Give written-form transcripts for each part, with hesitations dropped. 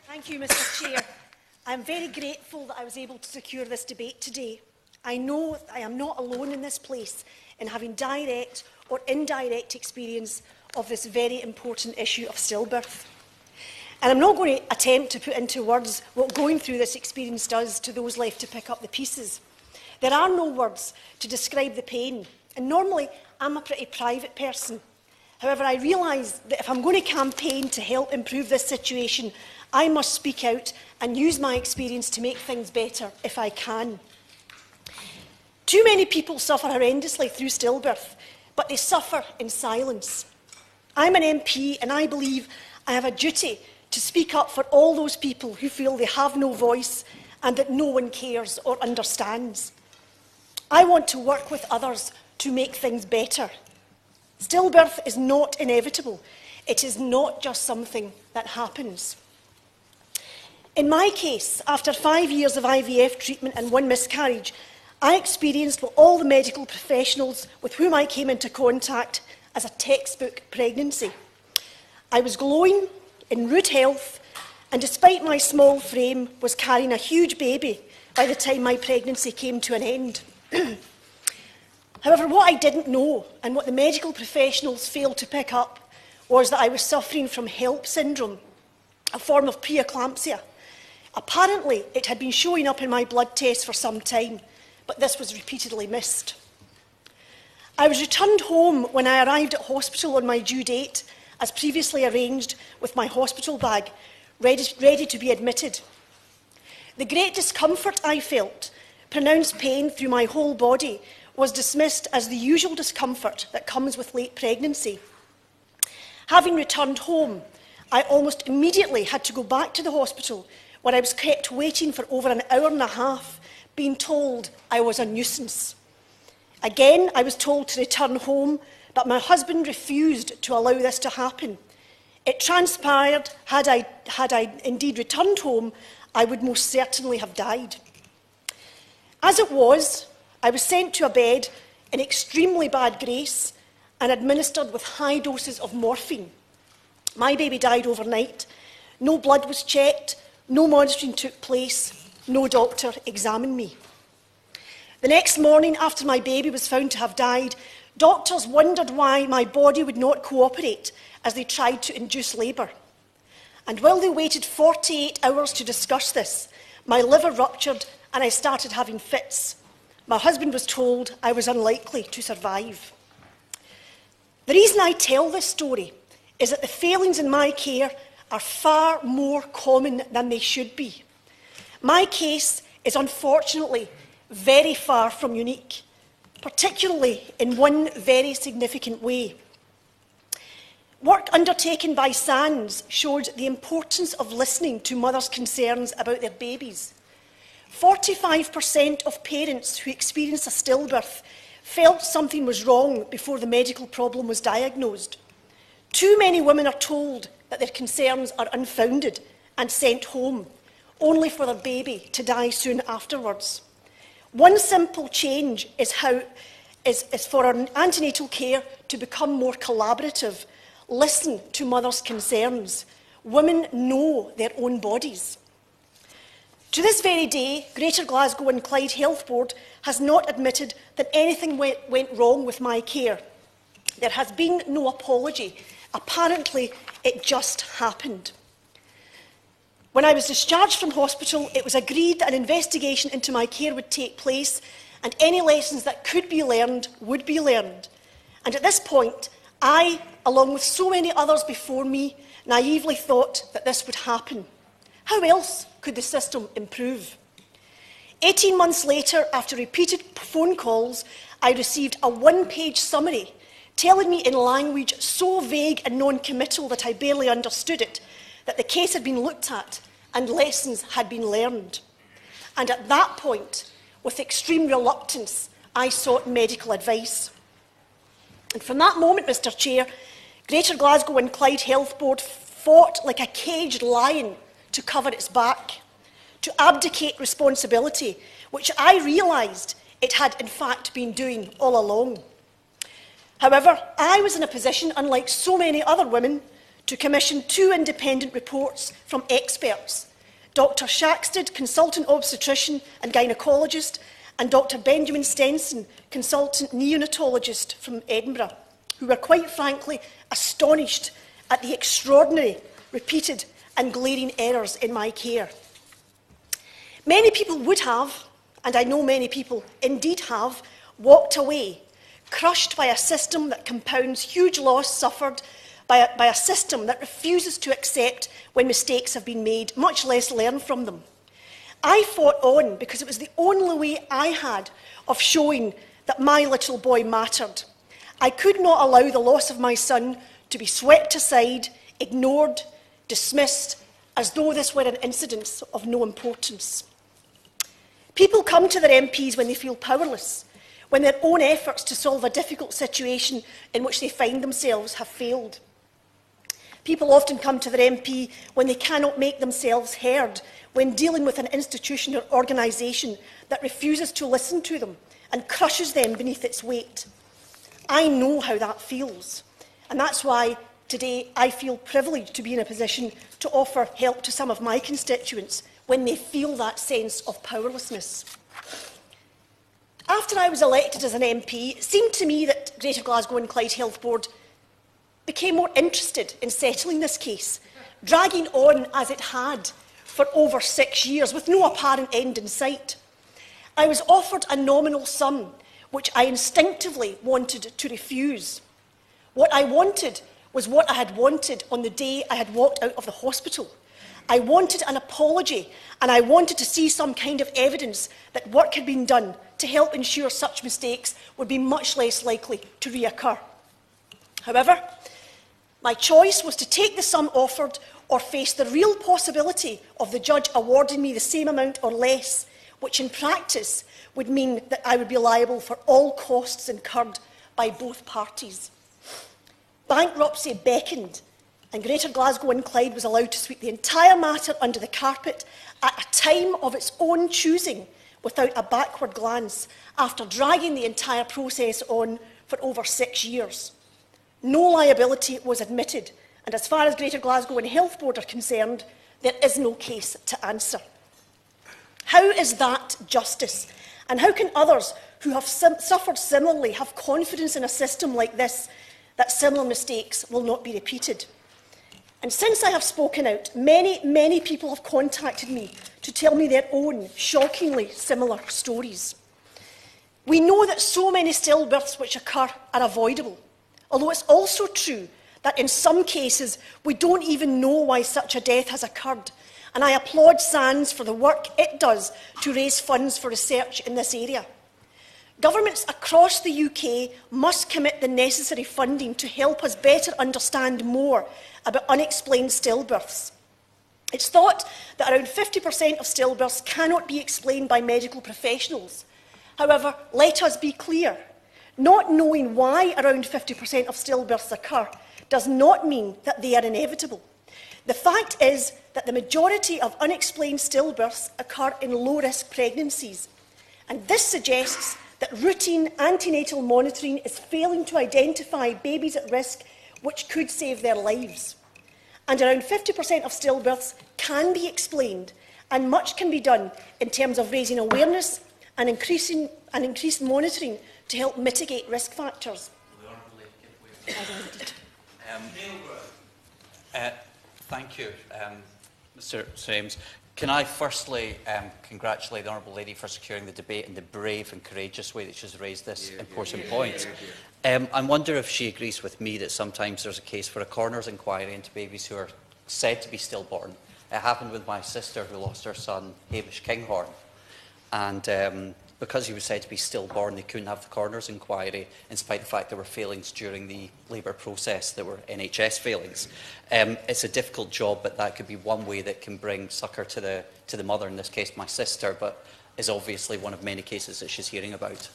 Thank you, Mr. Chair. I am very grateful that I was able to secure this debate today. I know I am not alone in this place in having direct or indirect experience of this very important issue of stillbirth. And I'm not going to attempt to put into words what going through this experience does to those left to pick up the pieces. There are no words to describe the pain, and normally I'm a pretty private person. However, I realise that if I'm going to campaign to help improve this situation, I must speak out and use my experience to make things better if I can. Too many people suffer horrendously through stillbirth, but they suffer in silence. I'm an MP and I believe I have a duty to speak up for all those people who feel they have no voice and that no one cares or understands. I want to work with others to make things better. Stillbirth is not inevitable. It is not just something that happens. In my case, after 5 years of IVF treatment and 1 miscarriage, I experienced what all the medical professionals with whom I came into contact as a textbook pregnancy. I was glowing, in rude health, and despite my small frame, was carrying a huge baby by the time my pregnancy came to an end. However, what I didn't know, and what the medical professionals failed to pick up, was that I was suffering from HELP syndrome, a form of preeclampsia. Apparently, it had been showing up in my blood tests for some time, but this was repeatedly missed. I was returned home when I arrived at hospital on my due date, as previously arranged, with my hospital bag, ready to be admitted. The great discomfort I felt, pronounced pain through my whole body, was dismissed as the usual discomfort that comes with late pregnancy. Having returned home, I almost immediately had to go back to the hospital, where I was kept waiting for over an hour and a half, being told I was a nuisance. Again, I was told to return home, but my husband refused to allow this to happen. It transpired, had I indeed returned home, I would most certainly have died. As it was, I was sent to a bed in extremely bad grace and administered with high doses of morphine. My baby died overnight. No blood was checked, no monitoring took place, no doctor examined me. The next morning, after my baby was found to have died, doctors wondered why my body would not cooperate as they tried to induce labour. And while they waited 48 hours to discuss this, my liver ruptured and I started having fits. My husband was told I was unlikely to survive. The reason I tell this story is that the failings in my care are far more common than they should be. My case is unfortunately very far from unique, particularly in one very significant way. Work undertaken by SANS showed the importance of listening to mothers' concerns about their babies. 45% of parents who experienced a stillbirth felt something was wrong before the medical problem was diagnosed. Too many women are told that their concerns are unfounded and sent home, only for their baby to die soon afterwards. One simple change is for our antenatal care to become more collaborative. Listen to mothers' concerns. Women know their own bodies. To this very day, Greater Glasgow and Clyde Health Board has not admitted that anything went wrong with my care. There has been no apology. Apparently, it just happened. When I was discharged from hospital, it was agreed that an investigation into my care would take place and any lessons that could be learned would be learned. And at this point, I, along with so many others before me, naively thought that this would happen. How else could the system improve? 18 months later, after repeated phone calls, I received a one-page summary telling me in language so vague and non-committal that I barely understood it, that the case had been looked at and lessons had been learned. And at that point, with extreme reluctance, I sought medical advice. And from that moment, Mr. Chair, Greater Glasgow and Clyde Health Board fought like a caged lion to cover its back, to abdicate responsibility, which I realised it had in fact been doing all along. However, I was in a position, unlike so many other women, to commission 2 independent reports from experts, Dr Shaxted, consultant obstetrician and gynaecologist, and Dr Benjamin Stenson, consultant neonatologist from Edinburgh, who were quite frankly astonished at the extraordinary, repeated and glaring errors in my care. Many people would have, and I know many people indeed have, walked away, crushed by a system that compounds huge loss suffered by a system that refuses to accept when mistakes have been made, much less learn from them. I fought on because it was the only way I had of showing that my little boy mattered. I could not allow the loss of my son to be swept aside, ignored, dismissed, as though this were an incident of no importance. People come to their MPs when they feel powerless, when their own efforts to solve a difficult situation in which they find themselves have failed. People often come to their MP when they cannot make themselves heard, when dealing with an institution or organisation that refuses to listen to them and crushes them beneath its weight. I know how that feels, and that's why today I feel privileged to be in a position to offer help to some of my constituents when they feel that sense of powerlessness. After I was elected as an MP, it seemed to me that Greater Glasgow and Clyde Health Board became more interested in settling this case, dragging on as it had for over 6 years with no apparent end in sight. I was offered a nominal sum which I instinctively wanted to refuse. What I wanted was what I had wanted on the day I had walked out of the hospital. I wanted an apology, and I wanted to see some kind of evidence that work had been done to help ensure such mistakes would be much less likely to reoccur. However, my choice was to take the sum offered or face the real possibility of the judge awarding me the same amount or less, which in practice would mean that I would be liable for all costs incurred by both parties. Bankruptcy beckoned, and Greater Glasgow and Clyde was allowed to sweep the entire matter under the carpet at a time of its own choosing, without a backward glance, after dragging the entire process on for over 6 years. No liability was admitted, and as far as Greater Glasgow and Health Board are concerned, there is no case to answer. How is that justice? And how can others who have suffered similarly have confidence in a system like this, that similar mistakes will not be repeated? And since I have spoken out, many people have contacted me to tell me their own shockingly similar stories. We know that so many stillbirths which occur are avoidable, although it's also true that in some cases we don't even know why such a death has occurred, and I applaud SANS for the work it does to raise funds for research in this area. Governments across the UK must commit the necessary funding to help us better understand more about unexplained stillbirths. It's thought that around 50% of stillbirths cannot be explained by medical professionals. However, let us be clear. Not knowing why around 50% of stillbirths occur does not mean that they are inevitable. The fact is that the majority of unexplained stillbirths occur in low-risk pregnancies, and this suggests that routine antenatal monitoring is failing to identify babies at risk which could save their lives. And around 50% of stillbirths can be explained, and much can be done in terms of raising awareness and increased monitoring to help mitigate risk factors. Thank you, Mr. Ames. Can I firstly congratulate the Honourable Lady for securing the debate in the brave and courageous way that she's raised this important point. I wonder if she agrees with me that sometimes there's a case for a coroner's inquiry into babies who are said to be stillborn. It happened with my sister who lost her son, Hamish Kinghorn. And because he was said to be stillborn, they couldn't have the coroner's inquiry, in spite of the fact there were failings during the labour process that were NHS failings. It's a difficult job, but that could be one way that can bring succour to the mother, in this case my sister, but is obviously one of many cases that she's hearing about.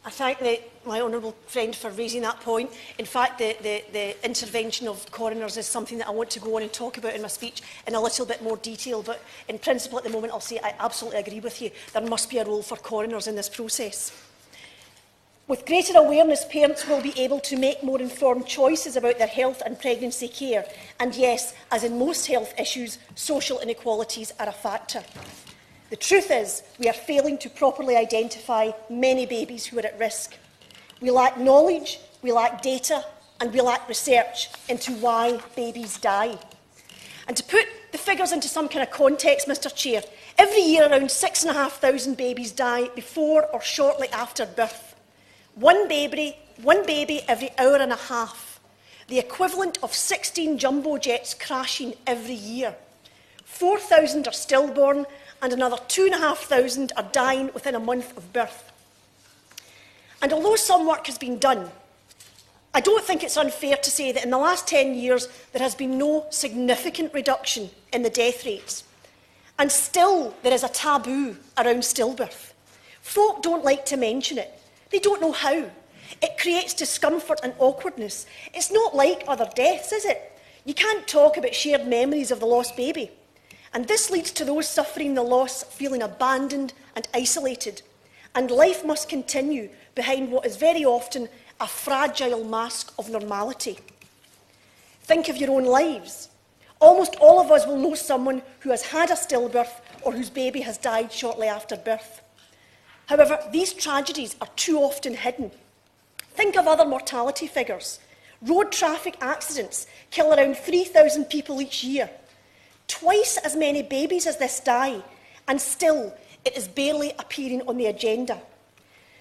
I thank my honourable friend for raising that point. In fact, the intervention of coroners is something that I want to go on and talk about in my speech in a little bit more detail, but in principle at the moment I'll say I absolutely agree with you. There must be a role for coroners in this process. With greater awareness, parents will be able to make more informed choices about their health and pregnancy care. And yes, as in most health issues, social inequalities are a factor. The truth is, we are failing to properly identify many babies who are at risk. We lack knowledge, we lack data, and we lack research into why babies die. And to put the figures into some kind of context, Mr Chair, every year around 6,500 babies die before or shortly after birth. One baby every hour and a half, the equivalent of 16 jumbo jets crashing every year. 4,000 are stillborn and another 2,500 are dying within a month of birth. And although some work has been done, I don't think it's unfair to say that in the last 10 years there has been no significant reduction in the death rates. And still there is a taboo around stillbirth. Folk don't like to mention it. They don't know how. It creates discomfort and awkwardness. It's not like other deaths, is it? You can't talk about shared memories of the lost baby. And this leads to those suffering the loss feeling abandoned and isolated. And life must continue behind what is very often a fragile mask of normality. Think of your own lives. Almost all of us will know someone who has had a stillbirth or whose baby has died shortly after birth. However, these tragedies are too often hidden. Think of other mortality figures. Road traffic accidents kill around 3,000 people each year. Twice as many babies as this die, and still it is barely appearing on the agenda.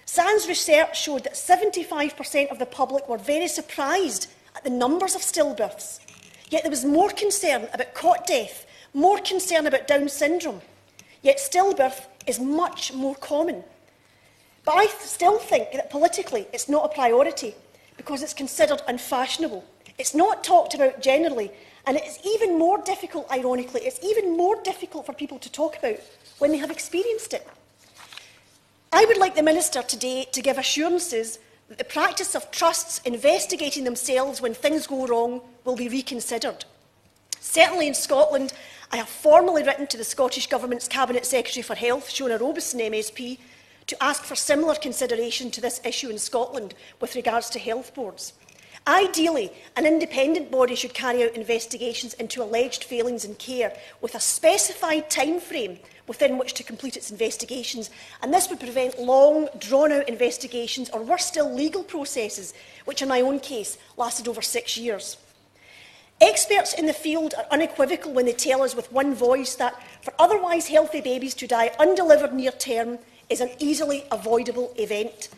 SANS research showed that 75% of the public were very surprised at the numbers of stillbirths. Yet there was more concern about cot death, more concern about Down syndrome. Yet stillbirth is much more common. But I still think that politically it's not a priority because it's considered unfashionable. It's not talked about generally, and it is even more difficult, ironically, it's even more difficult for people to talk about when they have experienced it. I would like the Minister today to give assurances that the practice of trusts investigating themselves when things go wrong will be reconsidered. Certainly in Scotland, I have formally written to the Scottish Government's Cabinet Secretary for Health, Shona Robeson MSP, to ask for similar consideration to this issue in Scotland with regards to health boards. Ideally, an independent body should carry out investigations into alleged failings in care with a specified time frame within which to complete its investigations, and this would prevent long, drawn-out investigations or, worse still, legal processes, which in my own case lasted over 6 years. Experts in the field are unequivocal when they tell us with one voice that for otherwise healthy babies to die undelivered near term is an easily avoidable event.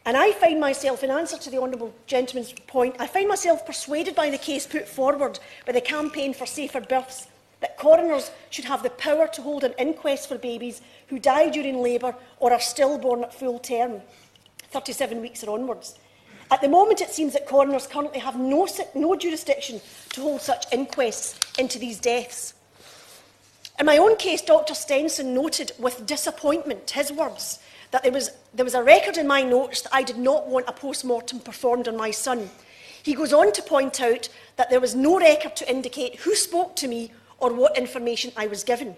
And I find myself, in answer to the Honourable Gentleman's point, I find myself persuaded by the case put forward by the Campaign for Safer Births that coroners should have the power to hold an inquest for babies who die during labour or are stillborn at full term, 37 weeks or onwards. At the moment, it seems that coroners currently have no jurisdiction to hold such inquests into these deaths. In my own case, Dr Stenson noted with disappointment, his words, that there was a record in my notes that I did not want a post-mortem performed on my son. He goes on to point out that there was no record to indicate who spoke to me or what information I was given.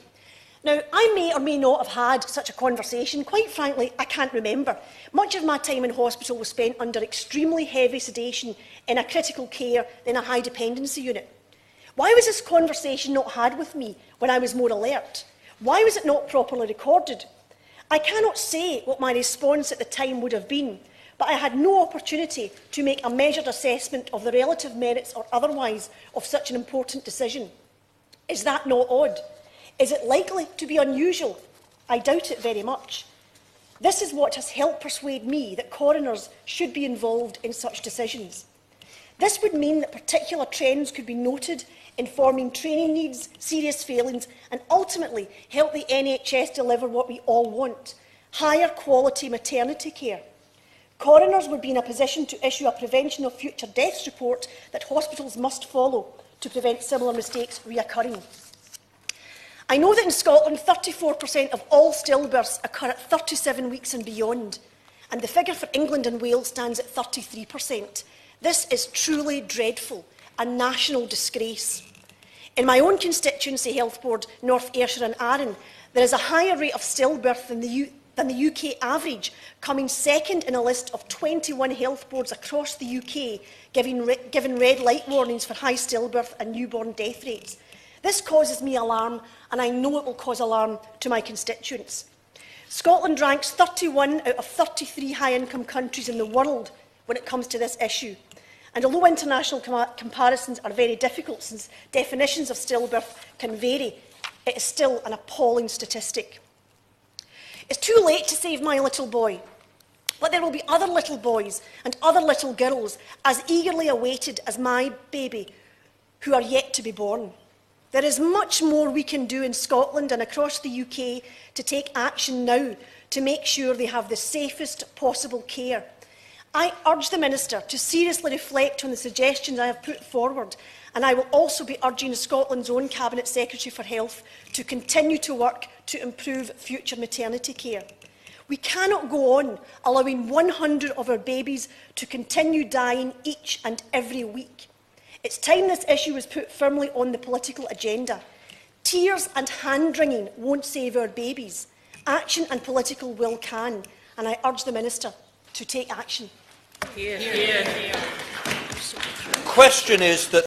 Now, I may or may not have had such a conversation. Quite frankly, I can't remember. Much of my time in hospital was spent under extremely heavy sedation in a critical care in a high dependency unit. Why was this conversation not had with me when I was more alert? Why was it not properly recorded? I cannot say what my response at the time would have been, but I had no opportunity to make a measured assessment of the relative merits or otherwise of such an important decision. Is that not odd? Is it likely to be unusual? I doubt it very much. This is what has helped persuade me that coroners should be involved in such decisions. This would mean that particular trends could be noted, informing training needs, serious failings, and ultimately help the NHS deliver what we all want: higher quality maternity care. Coroners would be in a position to issue a prevention of future deaths report that hospitals must follow to prevent similar mistakes reoccurring. I know that in Scotland, 34% of all stillbirths occur at 37 weeks and beyond, and the figure for England and Wales stands at 33%. This is truly dreadful, a national disgrace. In my own constituency health board, North Ayrshire and Arran, there is a higher rate of stillbirth than than the UK average, coming second in a list of 21 health boards across the UK, giving red light warnings for high stillbirth and newborn death rates. This causes me alarm, and I know it will cause alarm to my constituents. Scotland ranks 31 out of 33 high-income countries in the world when it comes to this issue. And although international comparisons are very difficult, since definitions of stillbirth can vary, it is still an appalling statistic. It's too late to save my little boy, but there will be other little boys and other little girls as eagerly awaited as my baby who are yet to be born. There is much more we can do in Scotland and across the UK to take action now to make sure they have the safest possible care. I urge the Minister to seriously reflect on the suggestions I have put forward, and I will also be urging Scotland's own Cabinet Secretary for Health to continue to work to improve future maternity care. We cannot go on allowing 100 of our babies to continue dying each and every week. It's time this issue was put firmly on the political agenda. Tears and hand-wringing won't save our babies. Action and political will can, and I urge the Minister to take action. Question is that